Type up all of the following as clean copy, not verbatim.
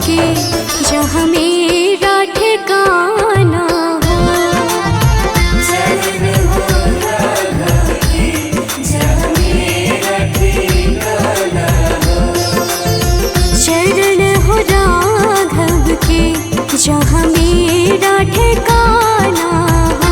के जहाँ मेरा ठिकाना हो। चरण हो राघव के जहाँ मेरा ठिकाना हो। चरण हो राघव के जहाँ मेरा ठिकाना हो।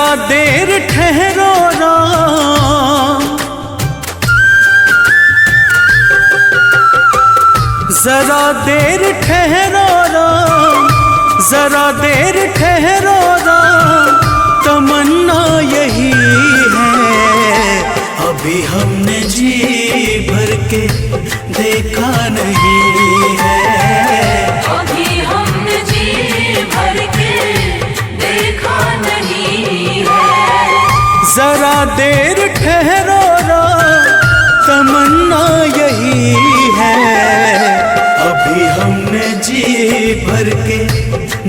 देर ठहरो राम, जरा देर ठहरो राम, जरा देर ठहरो राम, तमन्ना यही है। अभी हमने जी भर के देखा नहीं है, अभी हमने जी भर के देखा नहीं है। जरा देर ठहरो राम, तमन्ना यही है। अभी हमने जी भर के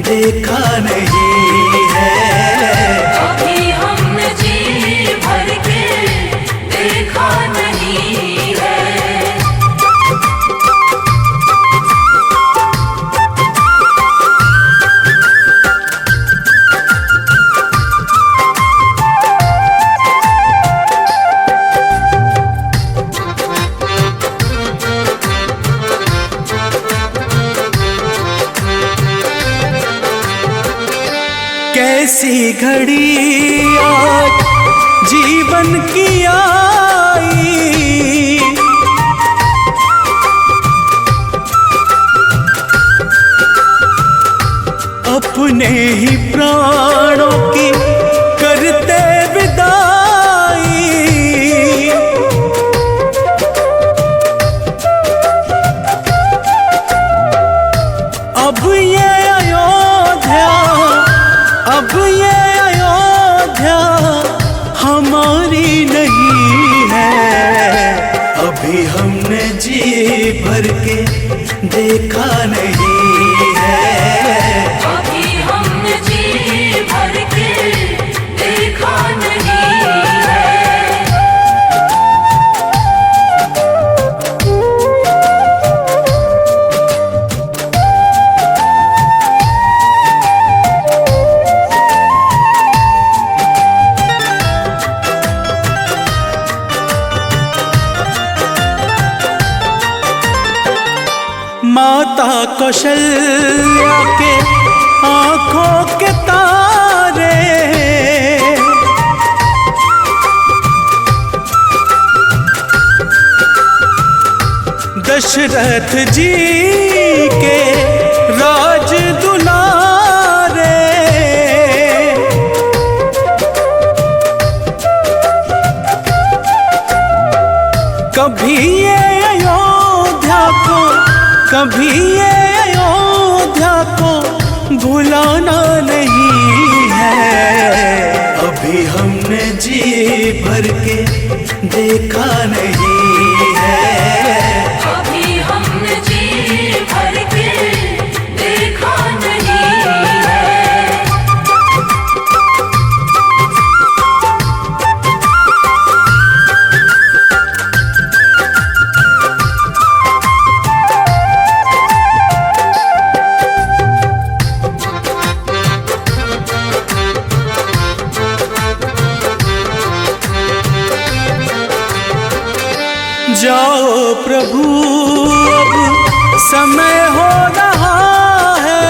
देखा नहीं है, अभी हमने जी भर के देखा नहीं है। कैसी घड़ी आज जीवन की आई, अपने ही प्राणों की करते विदाई। अब ये अयोध्या, अब ये अयोध्या हमारी नहीं है। अभी हमने जी भर के देखा नहीं है, अभी हमने जी भर के देखा नहीं है। माता कौशल्या के आंखों के तारे, दशरथ जी के राज दुलारे, कभी ये अयोध्या को, कभी ये अयोध्या को भुलाना नहीं है। अभी हमने जी भर के देखा नहीं है, अभी हमने जी भर के देखा नहीं है। जाओ प्रभु अब समय हो रहा है,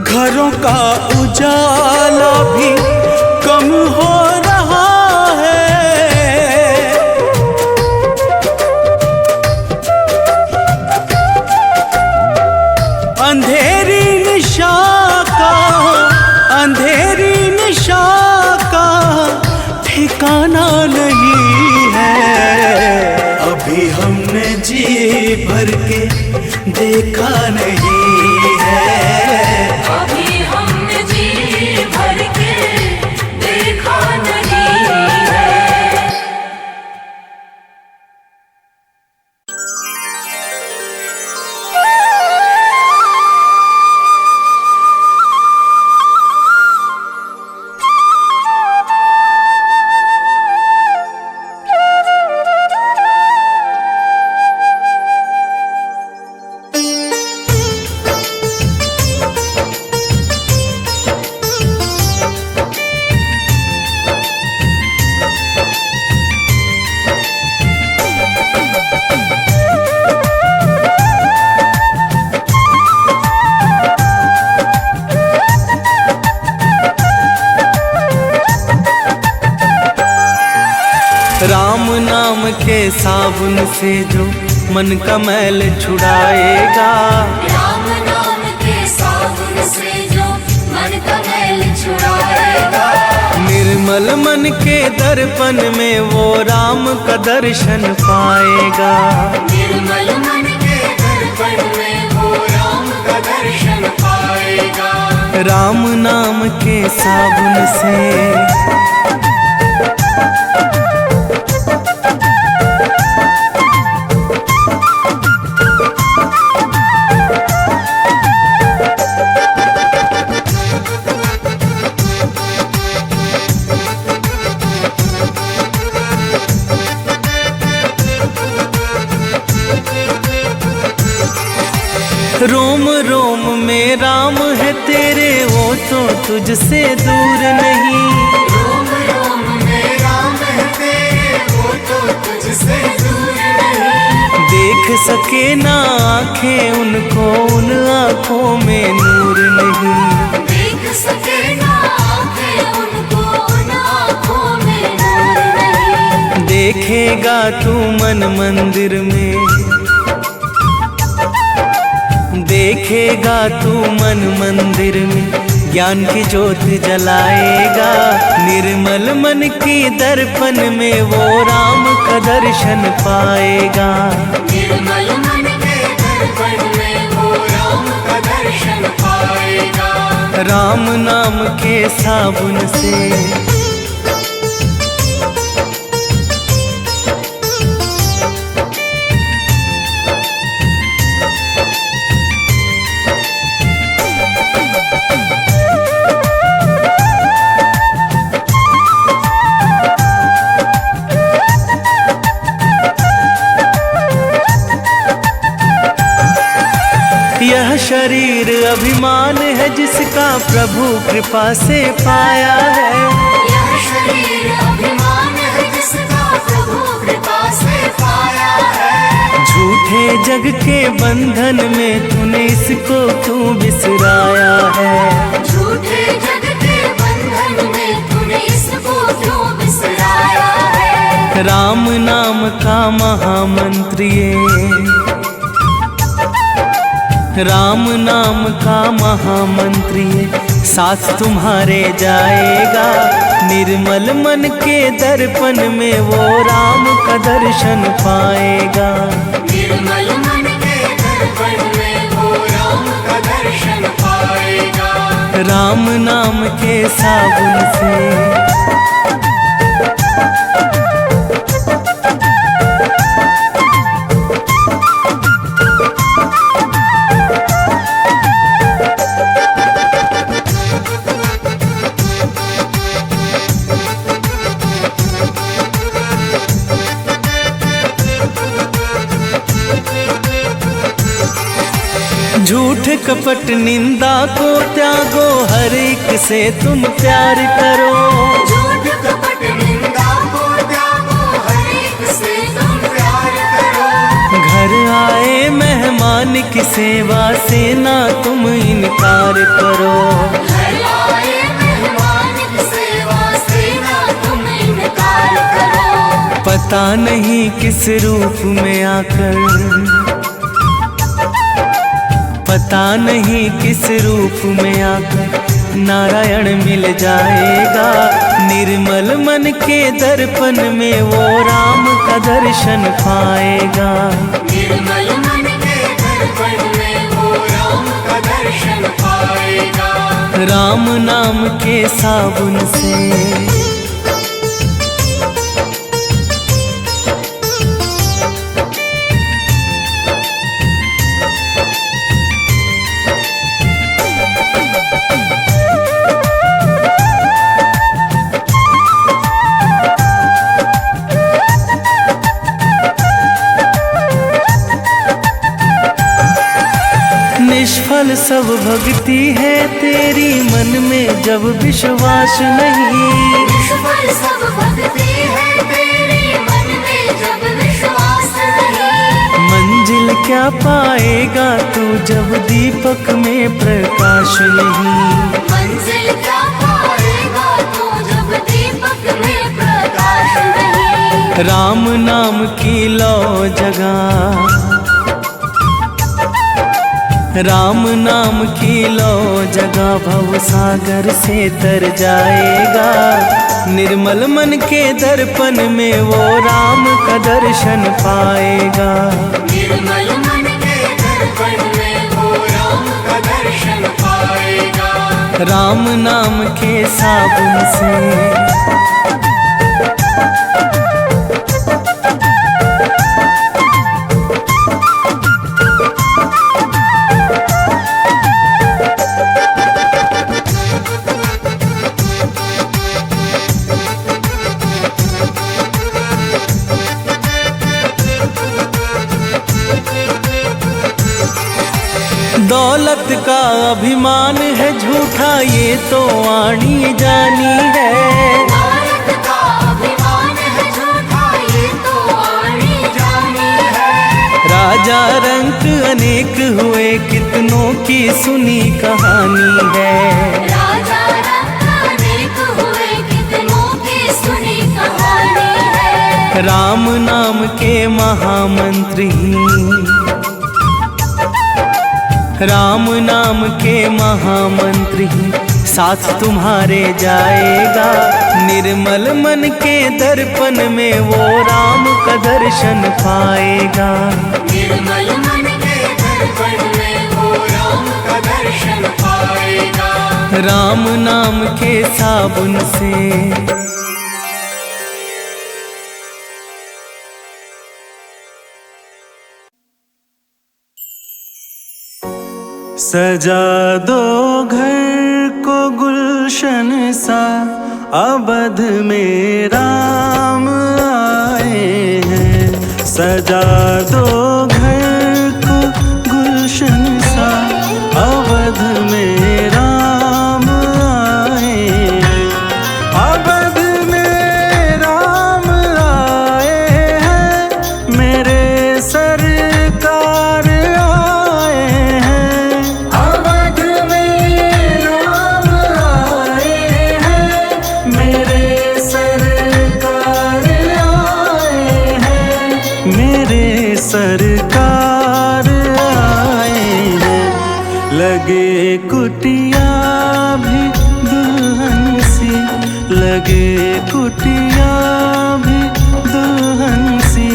घरों का उजाला भी कम हो रहा है। अंधेरी निशा का, अंधेरी निशा का ठिकाना नहीं है। अभी हमने जी भर के देखा नहीं है, अभी हमने जी भर के देखा नहीं के साबुन से जो मन का मैल छुड़ाएगा। राम नाम के साबुन से जो मन का मैल छुड़ाएगा। निर्मल मन के दर्पण में वो राम का दर्शन पाएगा। निर्मल मन के दर्पण में वो राम का दर्शन पाएगा। राम नाम के साबुन से रोम रोम में राम है तेरे, वो तो तुझसे दूर नहीं। रोम रोम में राम है तेरे, वो तो तुझसे दूर नहीं। देख सके ना आँखें उनको, उन आँखों में नूर नहीं। देख सके ना आँखें उनको, उन आँखों में नूर नहीं। देखेगा तू मन मंदिर में, देखेगा तू मन मंदिर में, ज्ञान की ज्योत जलाएगा। निर्मल मन की दर्पण में वो राम का दर्शन पाएगा। निर्मल मन के दर्पण में वो राम का दर्शन पाएगा। राम नाम के साबुन से यह शरीर अभिमान है जिसका प्रभु कृपा से पाया है। यह शरीर अभिमान है जिसका प्रभु कृपा से पाया है। झूठे जग के बंधन में तूने इसको क्यों बिसराया है। झूठे जग के बंधन में तूने इसको क्यों बिसराया है। राम नाम का महामंत्र ये, राम नाम का महामंत्र ये साथ तुम्हारे जाएगा। निर्मल मन के दर्पण में वो राम का दर्शन पाएगा। निर्मल मन के दर्पण में वो राम का दर्शन पाएगा। राम नाम के साबुन से झूठ कपट निंदा को त्यागो, हर एक से तुम प्यार करो। झूठ कपट निंदा को त्यागो, हर एक से तुम प्यार करो। घर आए मेहमान की सेवा से ना तुम इनकार करो। घर आए मेहमान की सेवा से ना तुम इनकार करो। पता नहीं किस रूप में आकर, पता नहीं किस रूप में आकर नारायण मिल जाएगा। निर्मल मन के दर्पण में वो राम का दर्शन पाएगा। निर्मल मन के दर्पण में वो राम का दर्शन पाएगा। राम नाम के साबुन से निष्फल सब भक्ति है तेरी, मन में जब विश्वास नहीं। निष्फल सब भक्ति है तेरी, मन में जब विश्वास नहीं। मंजिल क्या पाएगा तू जब दीपक में प्रकाश नहीं। मंजिल क्या पाएगा तू जब दीपक में प्रकाश नहीं। राम नाम की लो जगह, राम नाम की लो जगह भव सागर से तर जाएगा। निर्मल मन के दर्पण में वो राम का दर्शन पाएगा। निर्मल मन के दर्पण में वो राम का दर्शन पाएगा। राम नाम के साबुन से दौलत का अभिमान है झूठा, ये तो आनी जानी है। दौलत का अभिमान है झूठा, ये तो आनी जानी है। राजा रंक अनेक हुए, कितनों की सुनी कहानी है। राजा रंक अनेक हुए, कितनों की सुनी कहानी है। राम नाम के महामंत्री, राम नाम के महामंत्री साथ तुम्हारे जाएगा। निर्मल मन के दर्पण में वो राम का दर्शन पाएगा। निर्मल मन के दर्पण में वो राम का दर्शन पाएगा। राम नाम के साबुन से सजा दो घर को गुलशन सा, अवध में राम आए हैं। सजा दो घर को गुलशन सा, अवध में राम आए हैं। अवध में राम आए हैं, मेरे सरकार आए हैं। अवध में राम आए हैं, मेरे सरकार आए हैं। मेरे सरकार आए हैं। लगे कुटिया भी दुल्हन सी, लगे कुटिया भी दुल्हन सी,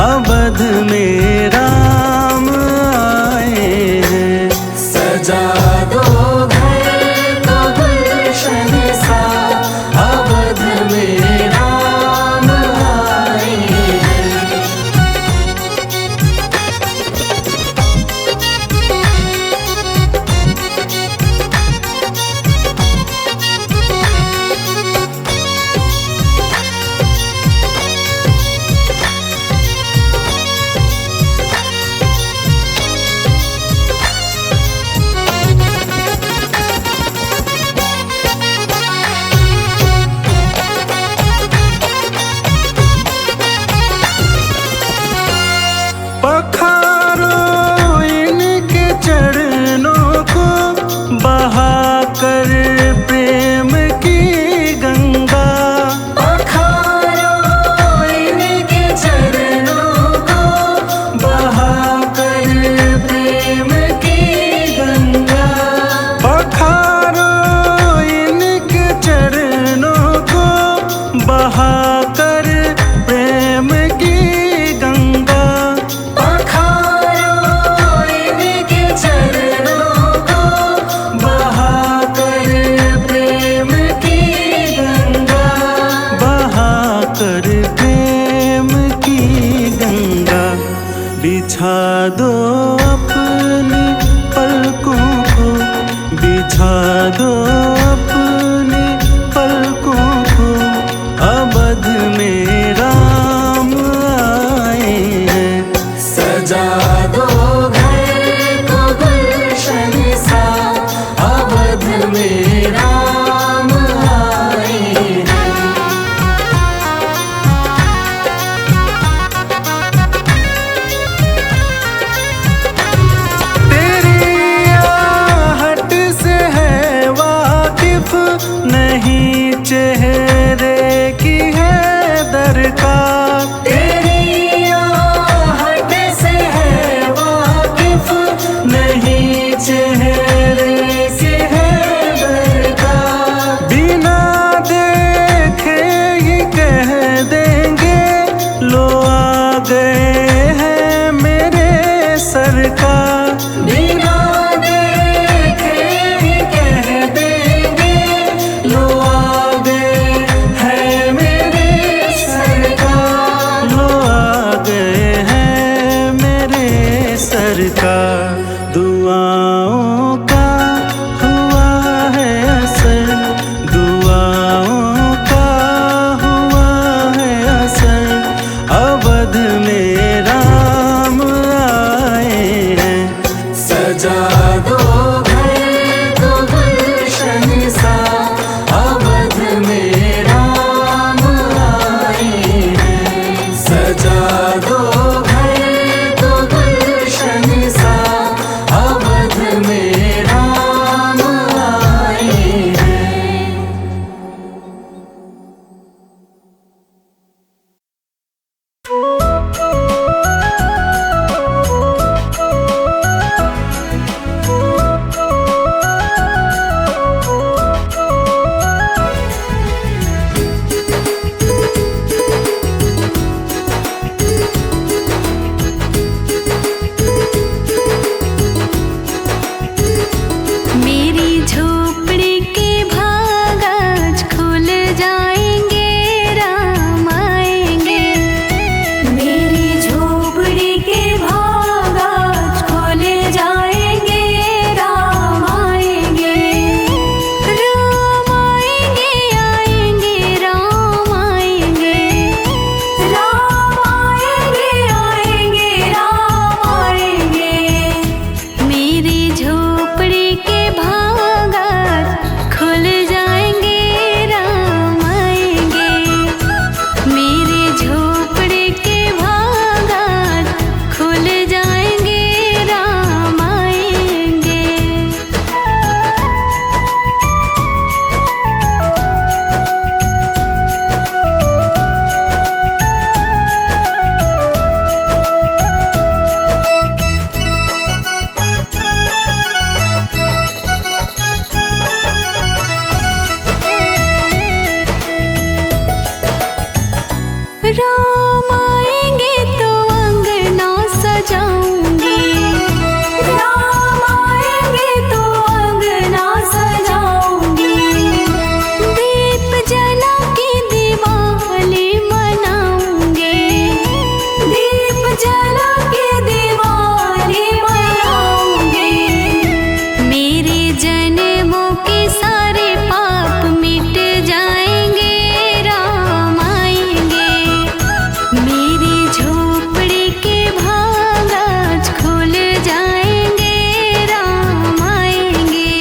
अवध में राम आए हैं। सजा दो घर को गुलशन सा, अवध में राम आए हैं। पखारो इनके चरणों को, बहाकर प्रेम की गंगा। पखारो इनके चरणों को, बहाकर प्रेम की गंगा। पखारो इनके चरणों को, बहाकर प्रेम की गंगा। बिछा दो अपनी पलकों को, बिछा दो अपनी पलकों को, अवध में राम आए हैं। सजा दो घर को गुलशन सा, अवध में राम आए हैं। नहीं चेहरे की है दरकार। राम आएंगे तो अंगना सजाऊंगी, राम आएंगे तो अंगना सजाऊंगी, दीप जला के दिवाली मनाऊंगी, दीप जला के दिवाली मनाऊंगी। मेरे जन्मों के सारे पाप मिट जाएंगे, राम आएंगे। मेरे झोपड़ी के भाग आज खुल जाएंगे, राम आएंगे।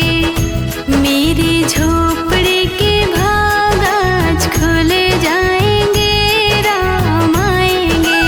मेरे झोपड़ी के भाग आज खुल जाएंगे, राम आएंगे।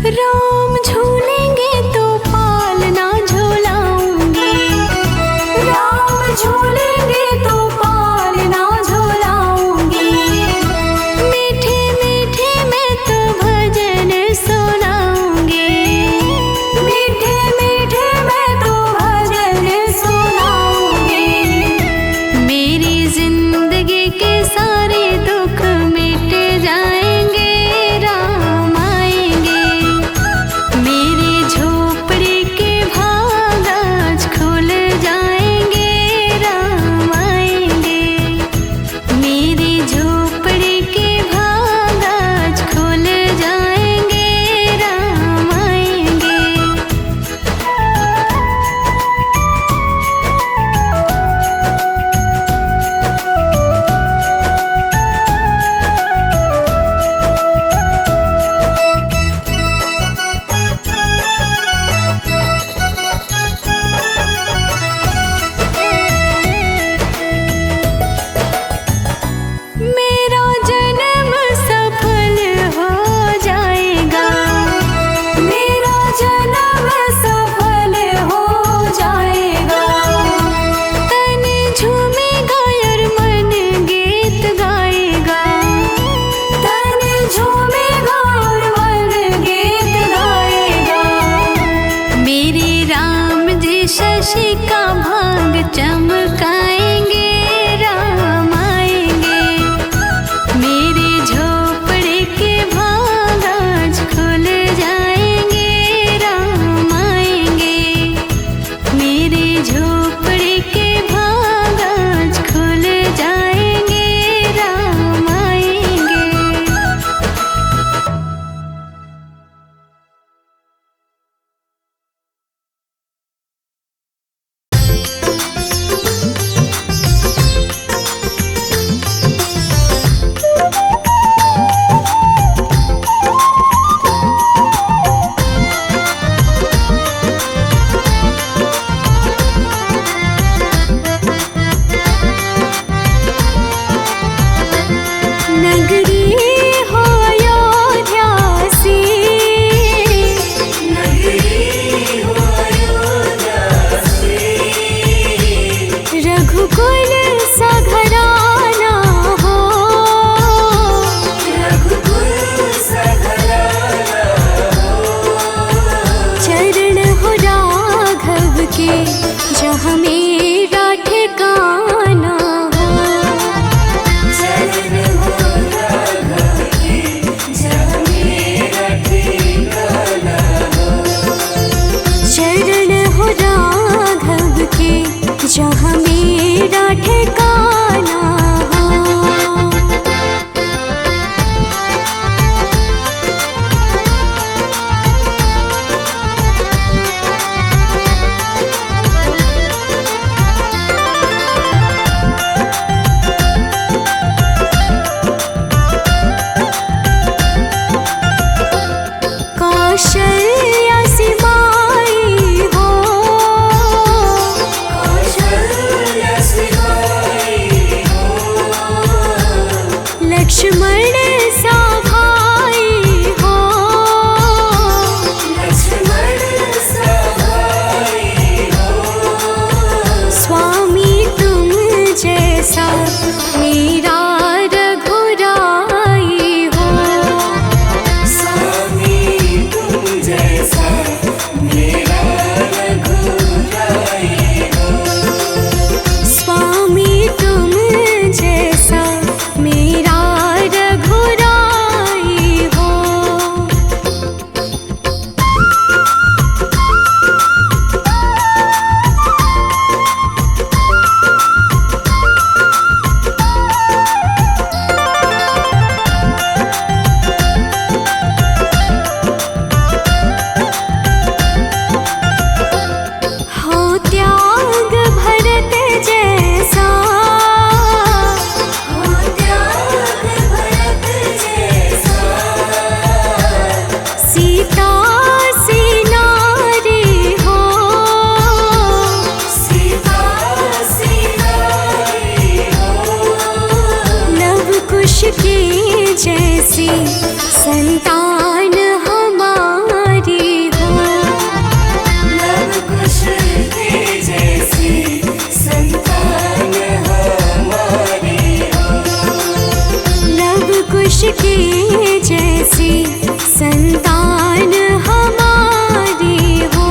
राम झूलेंगे तो पालना झूलाऊंगी, राम झूलेंगे तो पालना झूलाऊंगी। मीठे मीठे मैं तो भजन सुनाऊंगी, मीठे मीठे मैं तो भजन सुनाऊंगी। मेरी जिंदगी के सारे दुख मिट जाएंगे, राम आएंगे। मेरे झोपड़ी के भाग आज खुल जाएंगे, राम आएंगे। मेरी झोपड़ी के भाग आज खुल जाएंगे, राम आएंगे। मेरा जन्म सफल हो जाएगा, मेरा जन्म सफल हो जाएगा। तन झूमेगा और मन गीत गाएगा, तन झूमेगा और मन गीत गाएगा। मेरे राम जी शशि का भाग चमकाएंगे, राम आएंगे। मेरे झोपड़ी के भाग आज खुल जाएंगे, राम आएंगे। मेरे झोपड़ी के भाग आज खुल जाएंगे, राम आएंगे। नगरी हो अयोध्या सी, रघुकुल सा घराना हो, चरण हो राघव के जहाँ मेरा ठिकाना हो। चरण हो राघव के जहाँ मेरा ठिकाना हो। कौशल्या सी माई हो, लक्ष्मण सा भाई हो, संतान हमारी हो। लव कुश के जैसी संतान हमारी हो। लव कुश के जैसी संतान हमारी हो।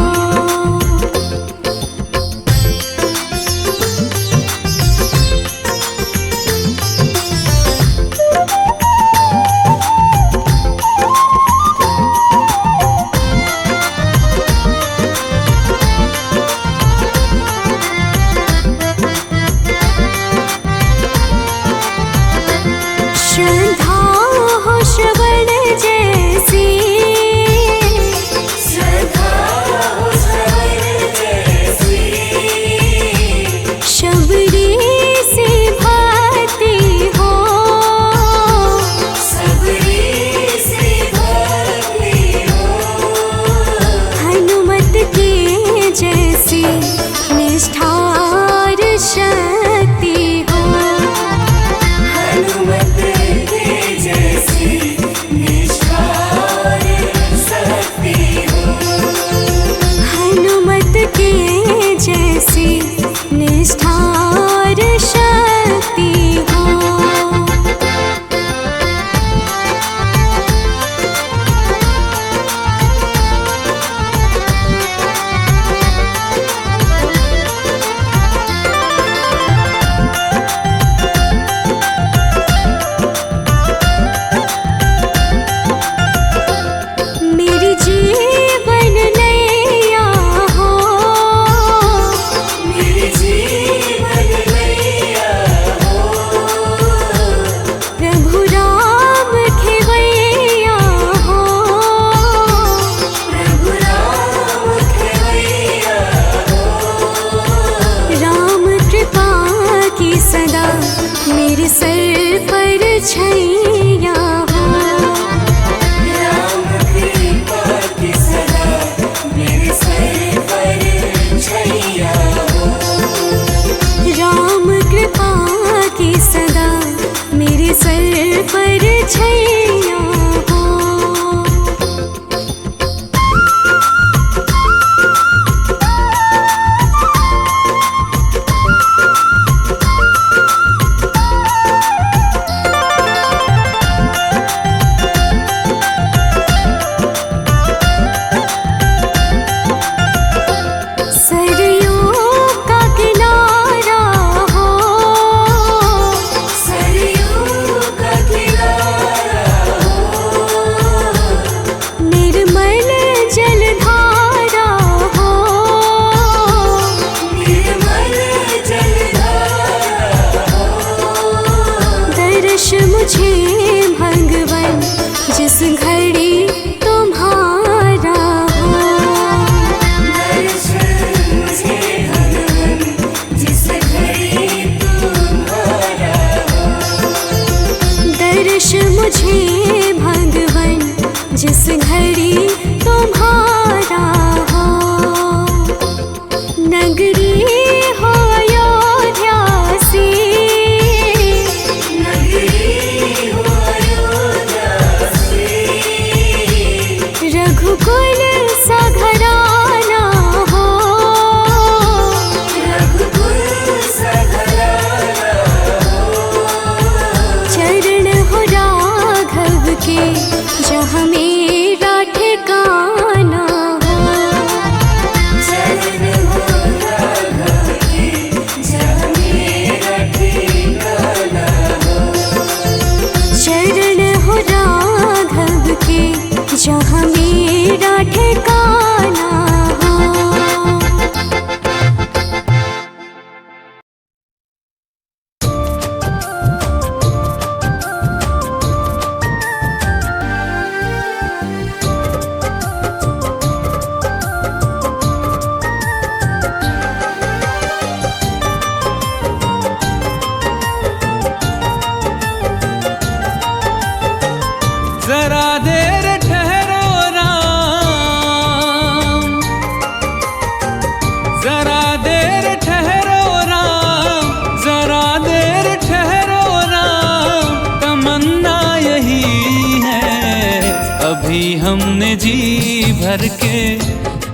हमने जी भर के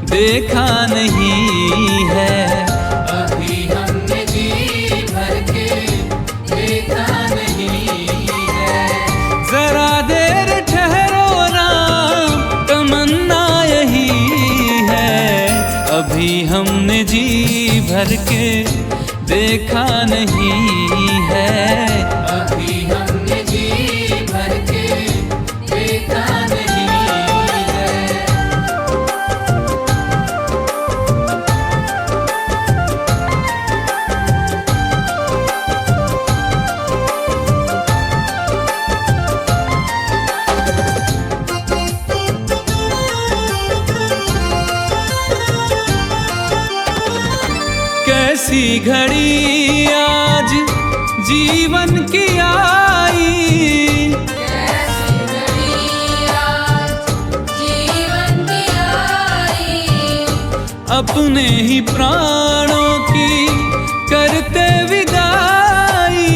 देखा नहीं है। अभी हमने जी भर के देखा नहीं है। जरा देर ठहरो राम, तमन्ना यही है। अभी हमने जी भर के देखा नहीं है। अभी हमने जी भर के देखा नहीं है। कैसी घड़ी आज जीवन की आई, कैसी घड़ी आज जीवन की आई। अपने ही प्राणों की करते विदाई।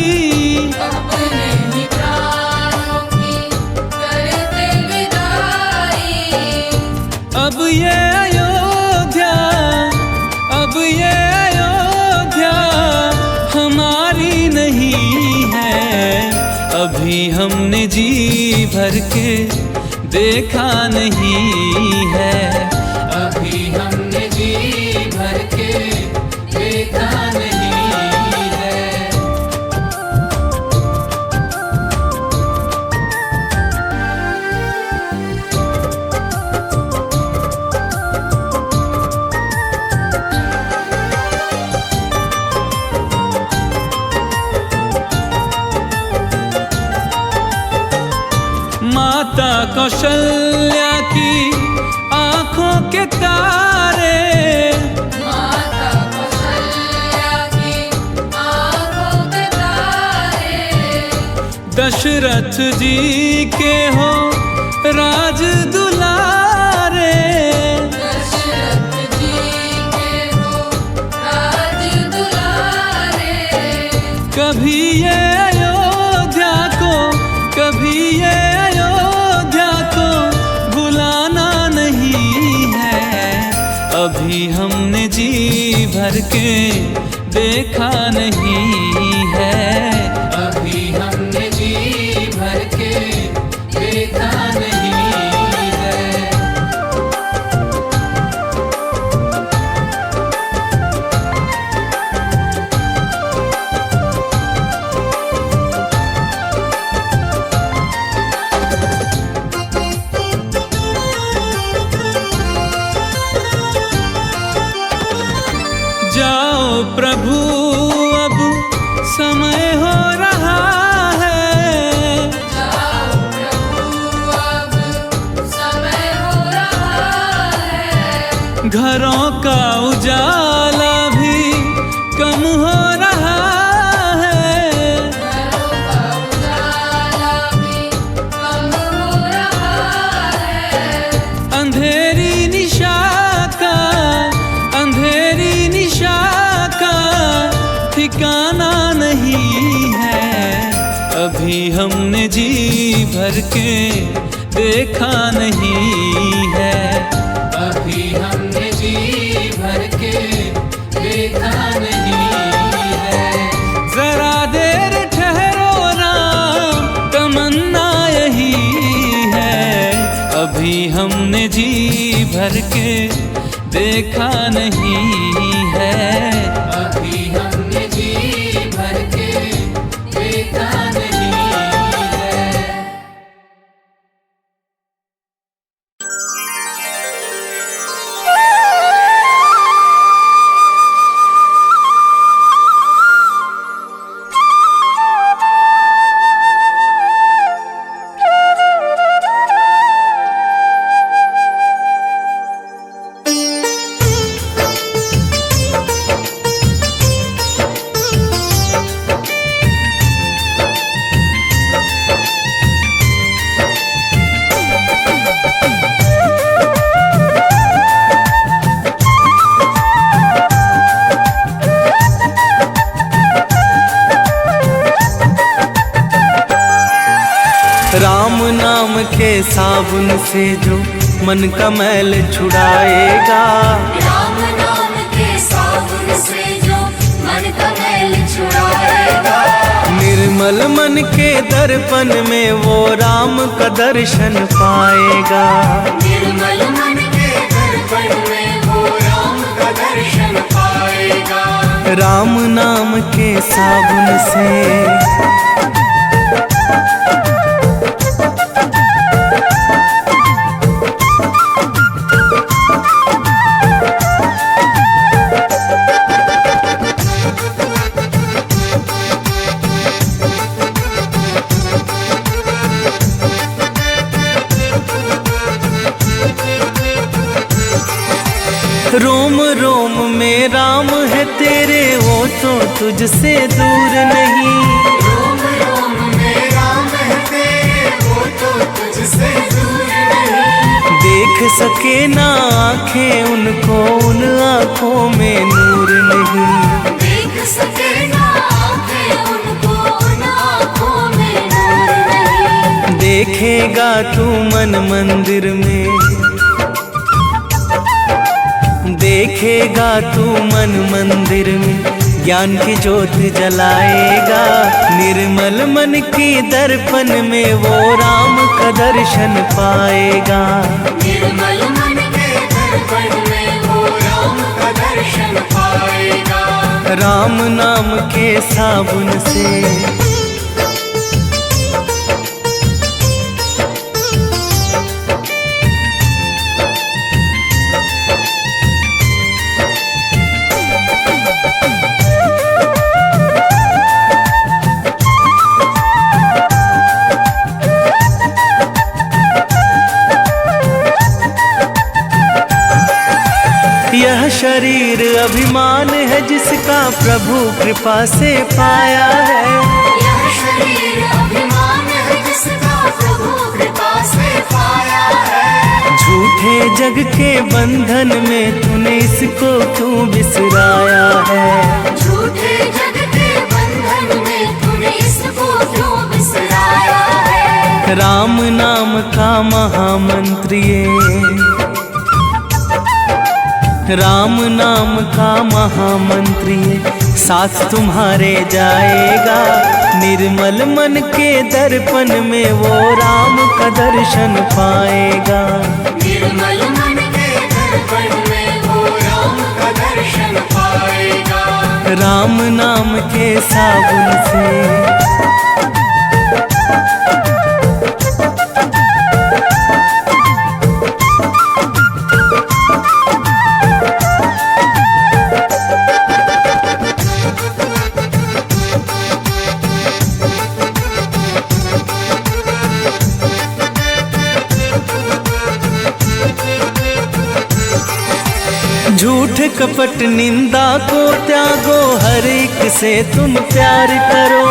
अपने ही प्राणों की करते विदाई। अब ये अयोध्या, अब ये अयोध्या हमारी नहीं है। अभी हमने जी भर के देखा नहीं है। अभी हमने जी भर के देखा नहीं है। माता कौशल्या की आंखों के तारे, माता कौशल्या की आंखों के तारे। दशरथ जी के हो राज दुलारे। दशरथ जी के हो राज दुलारे। कभी ये अयोध्या को, कभी ये अयोध्या को भुलाना नहीं है। अभी हमने जी भर के देखा नहीं है। अभी हमने जी भर के देखा नहीं है। जाओ प्रभु अब समय हो रहा है। जाओ प्रभु अब समय हो रहा है। घरों का उजाला भी कम हो रहा है। घरों का उजाला भी कम हो रहा है। अंधेरी निशा का, अंधेरी निशा का ठिकाना नहीं है। अभी हमने जी भर के देखा नहीं है। अभी हमने जी भर के देखा नहीं है। जरा देर ठहरो राम, तमन्ना यही है। अभी हमने जी भर के देखा नहीं है। अभी हमने जी भर के देखा नहीं है। राम नाम के साबुन से जो मन का मैल छुड़ाएगा। राम नाम के साबुन से जो मन का मैल छुड़ाएगा। निर्मल मन के दर्पण में वो राम का दर्शन पाएगा। निर्मल मन के दर्पण में वो राम का दर्शन पाएगा। राम नाम के साबुन से रोम रोम में राम है तेरे, वो तो तुझसे दूर नहीं। रोम रोम में राम है तेरे, वो तो तुझसे दूर नहीं। देख सके ना आँखें उनको, उन आँखों में नूर नहीं। देख सके ना आँखें उनको, उन आँखों में नूर नहीं। देखेगा तू मन मंदिर में, देखेगा तू मन मंदिर में ज्ञान की ज्योत जलाएगा। निर्मल मन की दर्पण में वो राम का दर्शन पाएगा। निर्मल मन के दर्पण में वो राम का दर्शन पाएगा। राम नाम के साबुन से यह शरीर अभिमान है जिसका प्रभु कृपा से पाया है। यह शरीर अभिमान है जिसका प्रभु कृपा से पाया है। झूठे जग के बंधन में तूने इसको क्यों बिसराया है। झूठे जग के बंधन में तूने इसको क्यों बिसराया है। राम नाम का महामंत्र ये, राम नाम का महामंत्र ये साथ तुम्हारे जाएगा। निर्मल मन के दर्पण में वो राम का दर्शन पाएगा। निर्मल मन के दर्पण में वो राम का दर्शन पाएगा। राम नाम के साबुन से झूठ कपट निंदा को त्यागो, हर एक से तुम प्यार करो।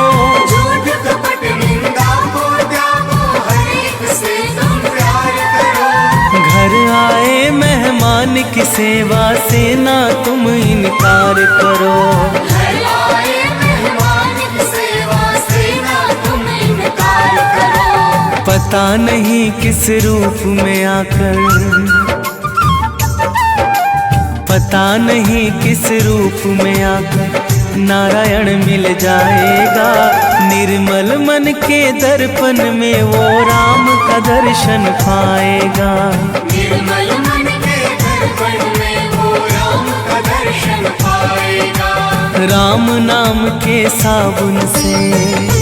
झूठ कपट निंदा को त्यागो, हर एक से तुम प्यार करो। घर आए मेहमान की सेवा से ना तुम इनकार करो। घर आए मेहमान की सेवा से ना तुम इनकार करो। पता नहीं किस रूप में आकर, पता नहीं किस रूप में आकर नारायण मिल जाएगा। निर्मल मन के दर्पण में वो राम का दर्शन पाएगा। निर्मल मन के दर्पण में वो राम का दर्शन पाएगा। राम नाम के साबुन से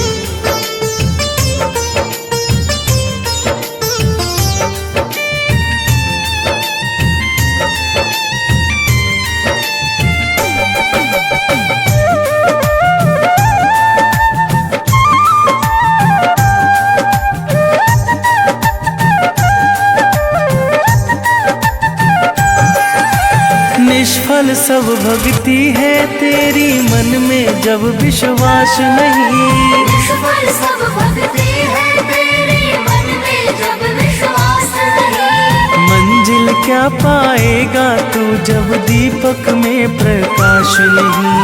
निष्फल सब भक्ति है तेरी, मन में जब विश्वास नहीं। निष्फल सब भक्ति है तेरी, मन में जब विश्वास नहीं। मंजिल क्या पाएगा तू जब दीपक में प्रकाश नहीं।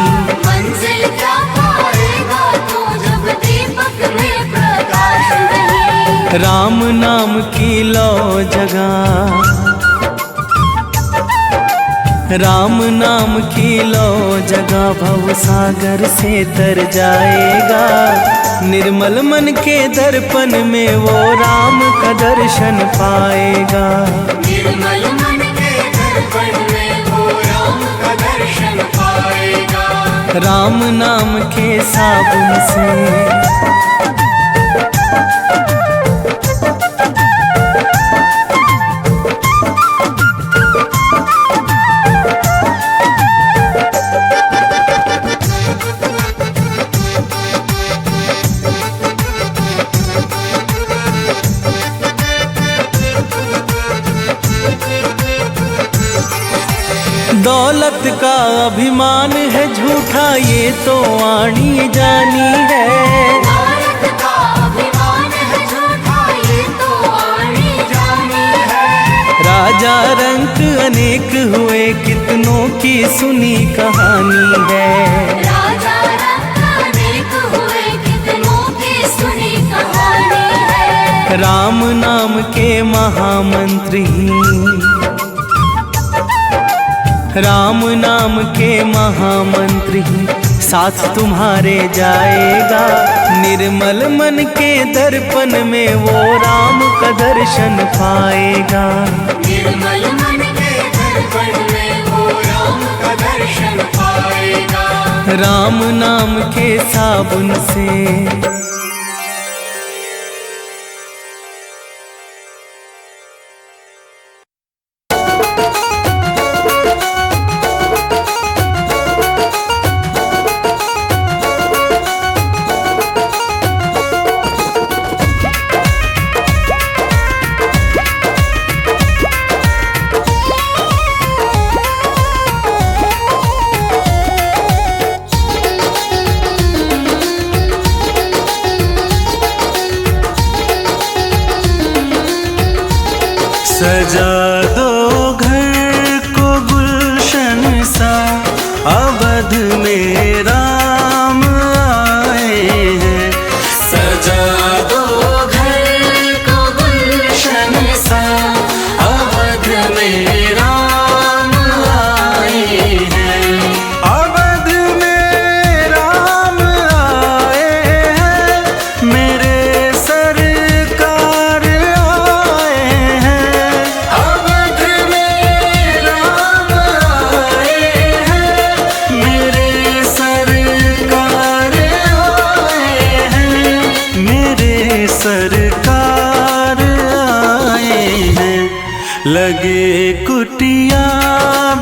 मंजिल क्या पाएगा तू जब दीपक में प्रकाश नहीं। राम नाम की लो जगह, राम नाम की लो जगह भव सागर से तर जाएगा। निर्मल मन के दर्पण में वो राम का दर्शन पाएगा। निर्मल मन के दर्पण में वो राम का दर्शन पाएगा। राम नाम के साबुन से दौलत का अभिमान है झूठा ये तो आनी जानी है। दौलत का अभिमान है झूठा ये तो आनी जानी है। राजा रंक अनेक हुए कितनों की सुनी कहानी है। राजा रंक अनेक हुए कितनों की सुनी कहानी है। राम नाम के महामंत्र ही, राम नाम के महामंत्र ही साथ तुम्हारे जाएगा। निर्मल मन के दर्पण में वो राम का दर्शन पाएगा। निर्मल मन के दर्पण में वो राम का दर्शन पाएगा। राम नाम के साबुन से सजा दो घर को गुलशन सा, अवध में राम आए हैं। सजा दो घर को गुलशन सा, अवध में राम आए हैं। अवध में राम आए हैं, मेरे सरकार आए हैं। अवध में राम आए हैं, मेरे सरकार आए हैं। मेरे सरकार आए हैं। लगे कुटिया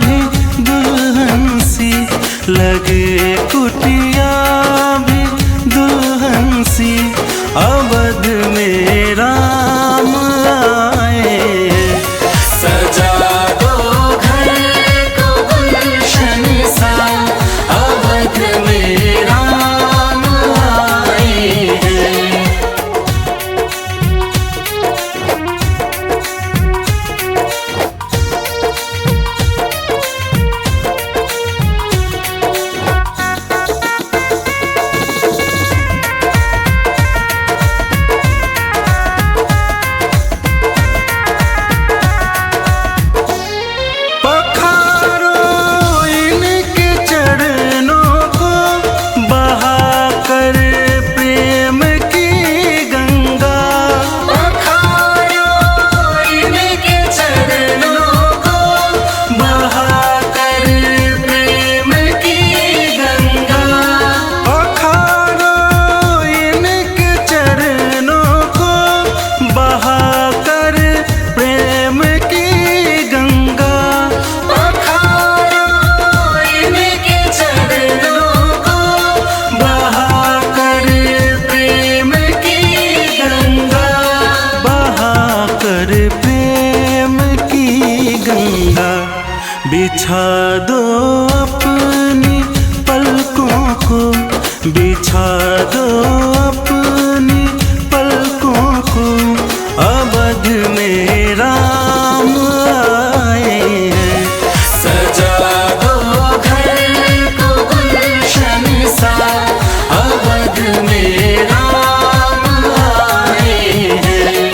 भी दुल्हन सी, लगे कुटिया भी दुल्हन सी, अवध में राम आए हैं। सजा दो घर को गुलशन सा, अवध में राम आए हैं। बिछा दो अपनी पलकों को, बिछा दो अपनी पलकों को, अवध में राम आए हैं। सजा दो घर को गुलशन सा, अवध में राम आए हैं।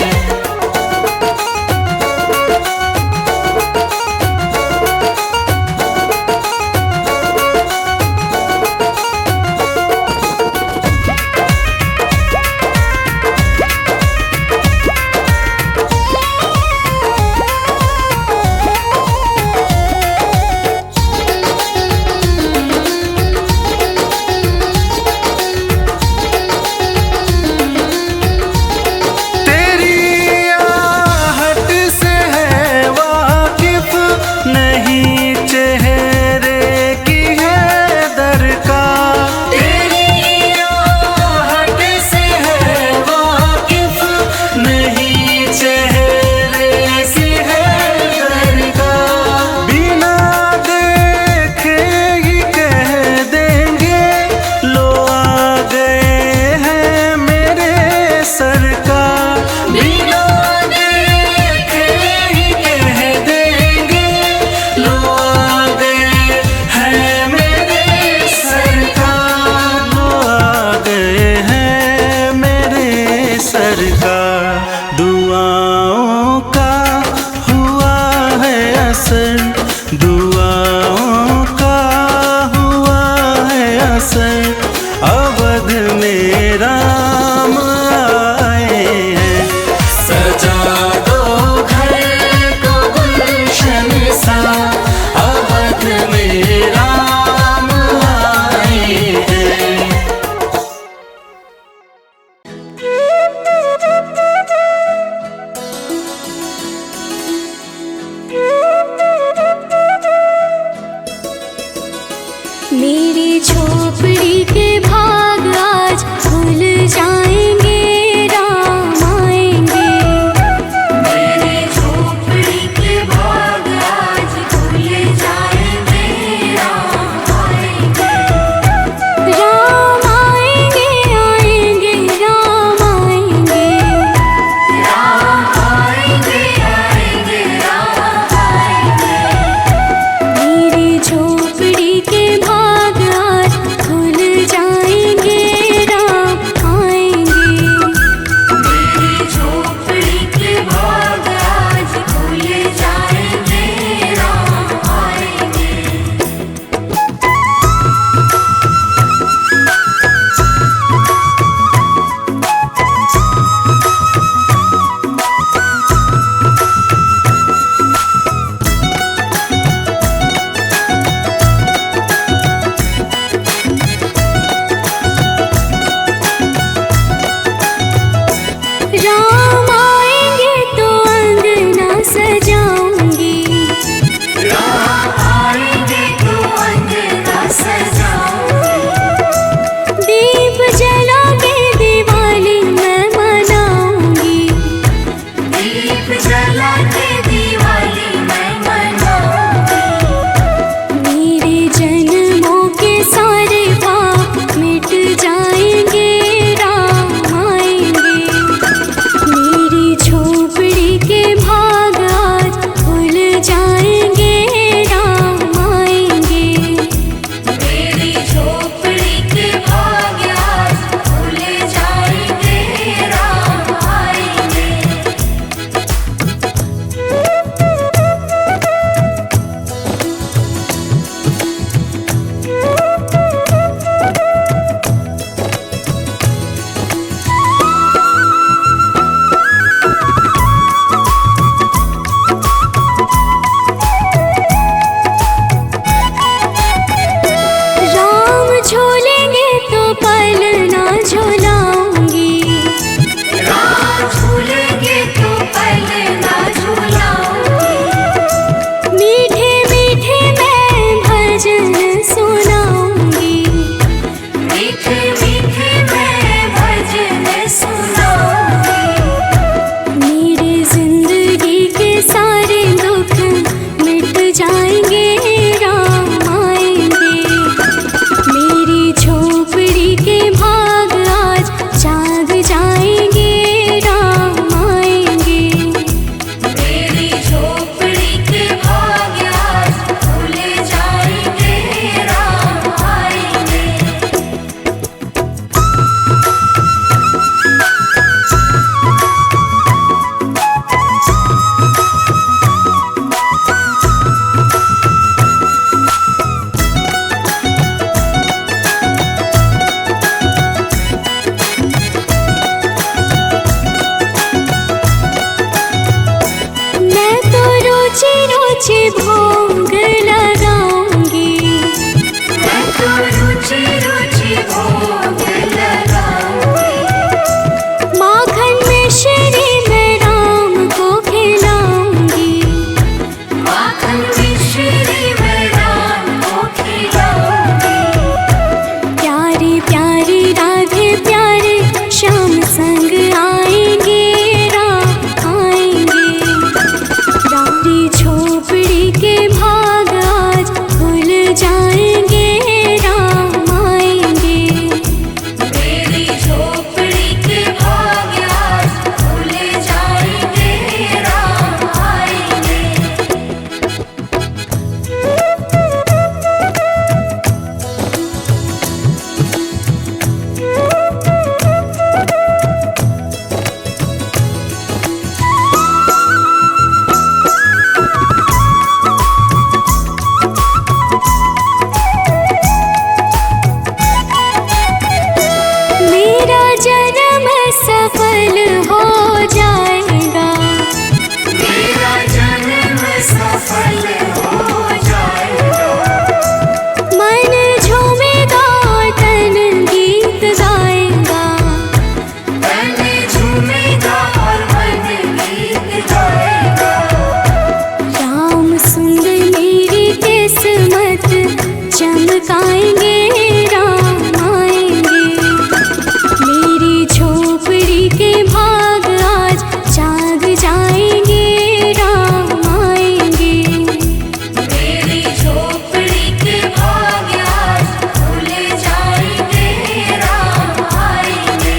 चमकाएंगे राम आएंगे। मेरी झोपड़ी के भाग आज जाग जाएंगे राम आएंगे। मेरी झोपड़ी के भाग्य आज खुल जाएंगे, राम आएंगे।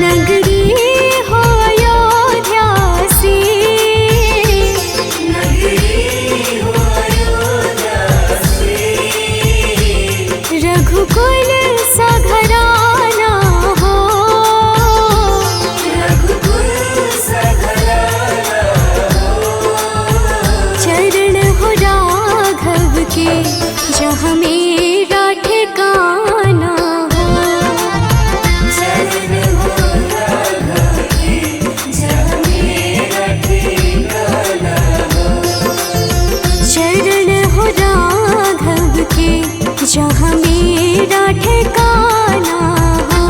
नगरी हो अयोध्या सी, नगरी हो अयोध्या से, रघुकुल सा घराना हो। रघुकुल सा घराना चरण हो राघव के जहाँ मेरा ठिकाना हो। चरण हो राघव के जहाँ मेरा ठिकाना हो। चरण हो राघव के जहाँ मेरा ठिकाना हो।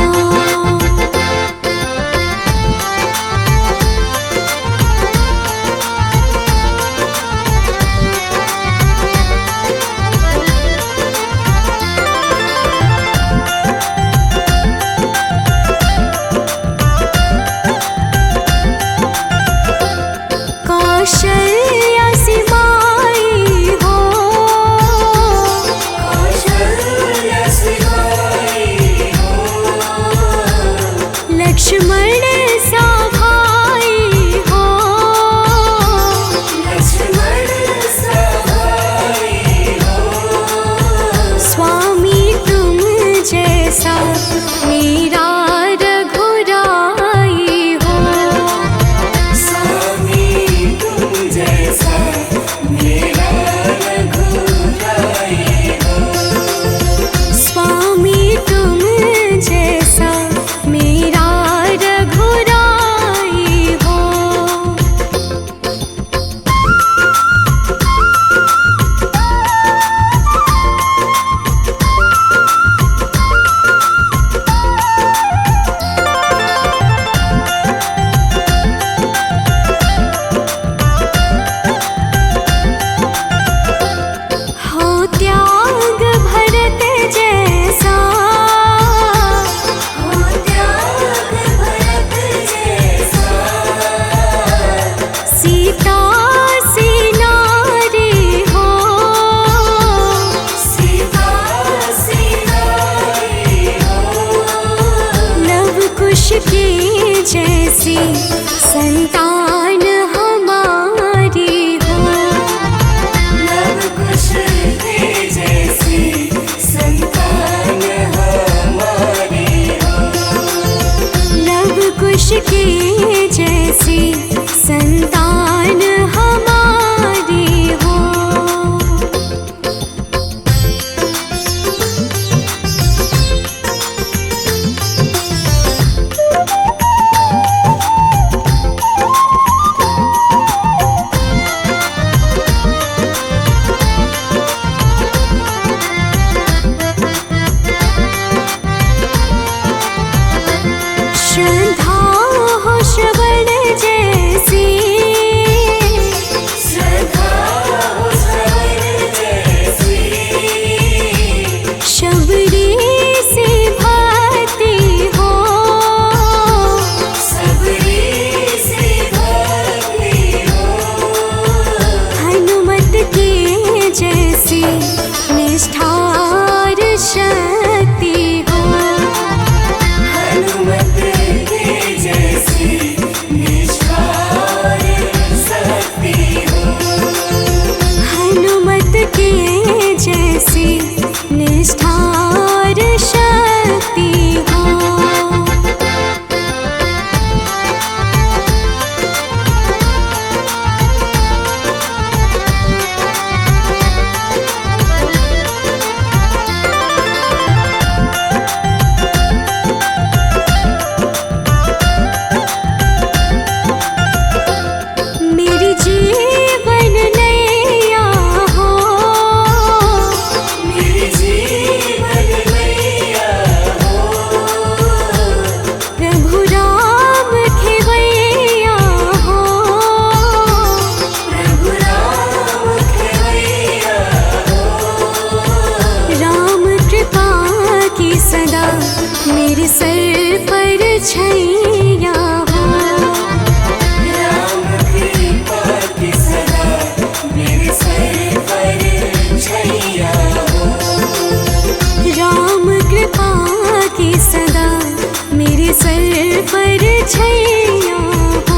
कौशल्या सी माई हो। कौशल्या से आई हो। लक्ष्मण सा भाई हो। लक्ष्मण सा भाई हो। स्वामी तुम जैसा मेरा रघुराई हो। स्वामी तुम जैसा मेरा रघुराई हो। स्वामी तुम जैसा मेरा रघुराई हो। हो त्याग भरत जैसा। हो त्याग भरत जैसा। सीता सी नारी हो। सीता सी नारी हो। लव कुश की जैसी संतान हमारी हो। लव कुश के जैसी संतान हमारी हो। लव कुश की जैसी संतान हमारी हो। श्रद्धा हो श्रवण जैसी। श्रद्धा हो श्रवण जैसी। शबरी से भक्ति हो। सबरी से भक्ति हो। हनुमत के जैसी निष्ठार शक्ति हो। हनुमत के मेरे सर पर छैया हो। राम कृपा की सदा मेरे सर पर छैया हो। राम कृपा की सदा मेरे सर पर छैया हो।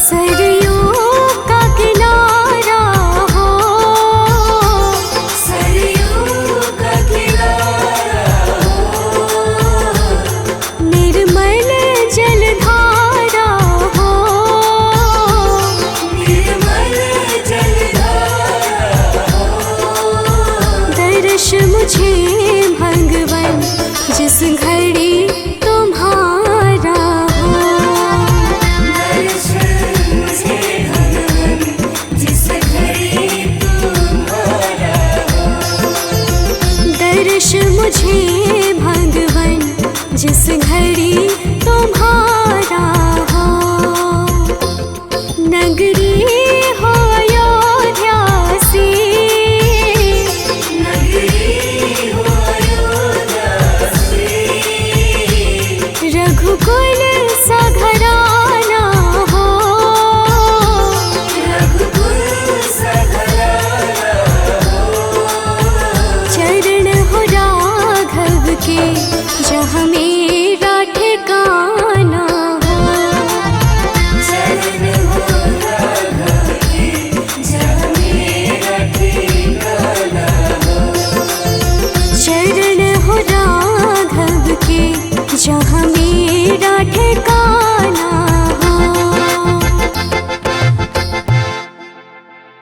सरयू का किनारा हो। सरयू का किनारा हो। निर्मल जलधारा हो। निर्मल जलधारा हो। दर्श मुझे भगवन जिस